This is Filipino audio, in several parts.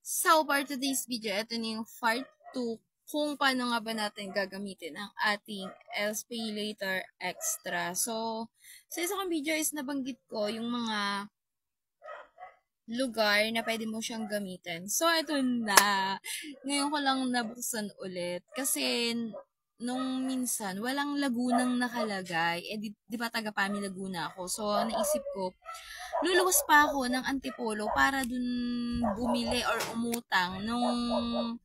So, for today's video, ito na yung part 2 kung paano nga ba natin gagamitin ang ating SPay Later Extra. So, sa isa kong video is nabanggit ko yung mga lugar na pwede mo siyang gamitin. So, ito na. Ngayon ko lang nabuksan ulit. Kasi, nung minsan, walang Lagunang nakalagay. Di ba taga-Pami Laguna ako? So, naisip ko, luluwas pa ako ng Antipolo para dun bumili or umutang nung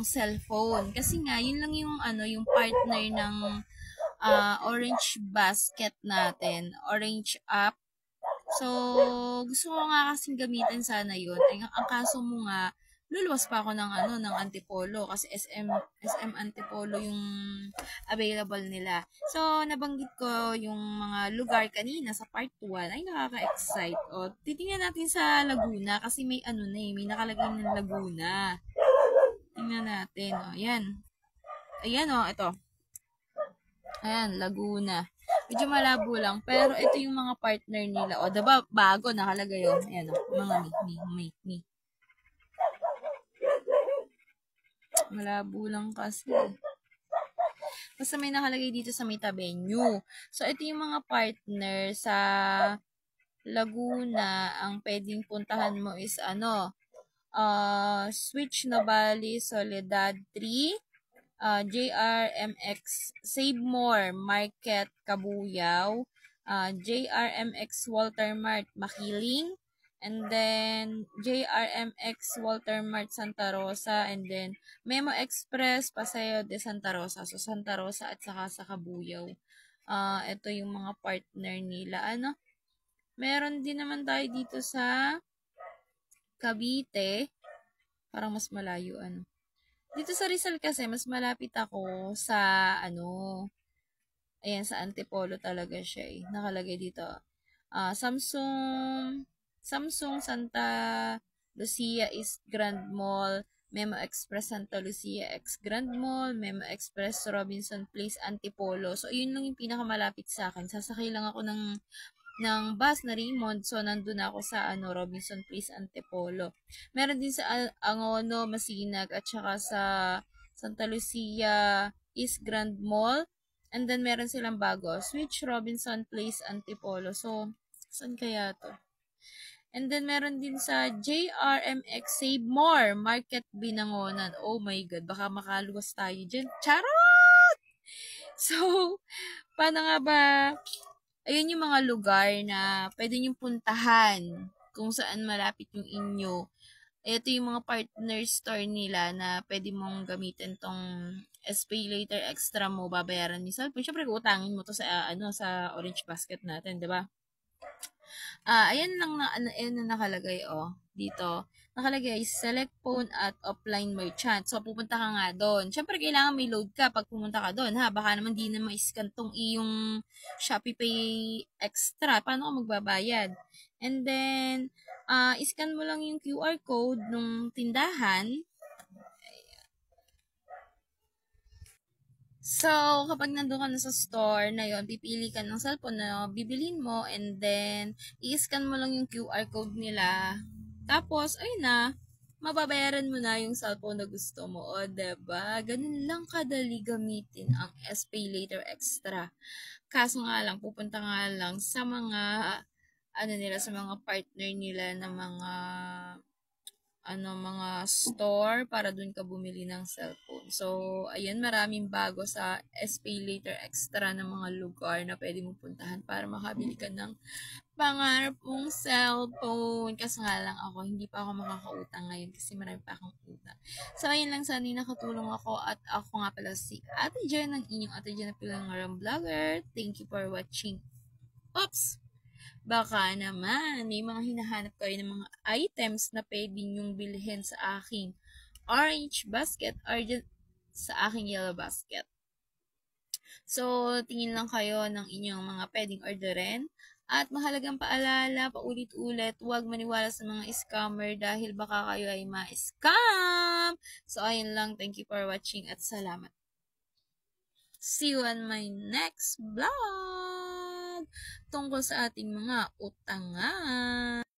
cellphone. Kasi nga, yun lang yung partner ng Orange Basket natin. Orange app. So, gusto ko nga kasing gamitin sana yun. Ang kaso mo nga, luluwas pa ako ng Antipolo kasi SM Antipolo yung available nila. So, nabanggit ko yung mga lugar kanina sa part 1 ay nakaka-excite. O, titingnan natin sa Laguna kasi may may nakalagay ng Laguna. Tingnan natin, o, yan. Ayan, o, ito. Ayan, Laguna. Medyo malabo lang, pero ito yung mga partner nila. O, diba, bago nakalagay yun. Ayan, o, mga me. Malabo lang kasi. Basta may nakalagay dito sa Mita Venue. So, ito yung mga partner sa Laguna. Ang pwedeng puntahan mo is Switch Nobali, Soledad 3, JRMX Save More, Market Kabuyao, JRMX Walter Mart, Makiling, and then JRMX Walter Mart Santa Rosa, and then Memo Express Paseo de Santa Rosa. So, Santa Rosa at saka sa Kabuyao. Ito yung mga partner nila. Meron din naman tayo dito sa Cavite. Parang mas malayo, Dito sa Rizal kasi, mas malapit ako sa, ayan, sa Antipolo talaga siya eh. Nakalagay dito. Samsung Santa Lucia East Grand Mall, Memo Express Santa Lucia X Grand Mall, Memo Express Robinson Place Antipolo. So, yun lang yung pinakamalapit sa akin. Sasakay lang ako ng bus na Raymond. So, nandun ako sa Robinson Place Antipolo. Meron din sa Angono, Masinag, at saka sa Santa Lucia East Grand Mall. And then, meron silang bago. Switch Robinson Place Antipolo. So, saan kaya to? And then, meron din sa JRMX Save More, Market Binangonan. Oh my God, baka makaluwas tayo dyan. Charot! So, paano nga ba? Ayun yung mga lugar na pwede nyo puntahan kung saan malapit yung inyo. Ito yung mga partner store nila na pwede mong gamitin tong SPay Later Extra mo, babayaran ni cellphone. Siyempre, utangin mo to sa, sa Orange Basket natin, di ba? Ayan lang na nakalagay, dito. Nakalagay, select phone at offline merchant. So, pupunta ka nga doon. Siyempre, kailangan may load ka pag pumunta ka doon, ha? Baka naman di na ma-scan tong iyong Shopee Pay Extra. Paano ka magbabayad? And then, scan mo lang yung QR code ng tindahan. So, kapag nandun ka na sa store na yon, pipili ka ng cellphone na bibilin mo, and then, i-scan mo lang yung QR code nila. Tapos, ayun na, mababayaran mo na yung cellphone na gusto mo. O, diba? Ganun lang kadali gamitin ang SPay Later Extra. Kaso nga lang, pupunta nga lang sa mga, sa mga partner nila na mga store para dun ka bumili ng cellphone. So, ayan, maraming bago sa SPay Later Extra na mga lugar na pwede mong puntahan para makabili ka ng pangarap mong cellphone. Kasi nga lang ako, hindi pa ako makakautang ngayon kasi marami pa akong utang. So, ayun lang, sana nakatulong ako at ako nga pala si Ate Jen, ang inyong Ate Jen na Pilangarang Vlogger. Thank you for watching. Oops! Baka naman, may mga hinahanap kayo ng mga items na pwede nyong bilhin sa aking orange basket or sa aking yellow basket. So, tingin lang kayo ng inyong mga pwedeng orderin. At mahalagang paalala, paulit-ulit, huwag maniwala sa mga scammer dahil baka kayo ay ma-scam. So, ayun lang. Thank you for watching at salamat. See you on my next vlog tungkol sa ating mga utangan.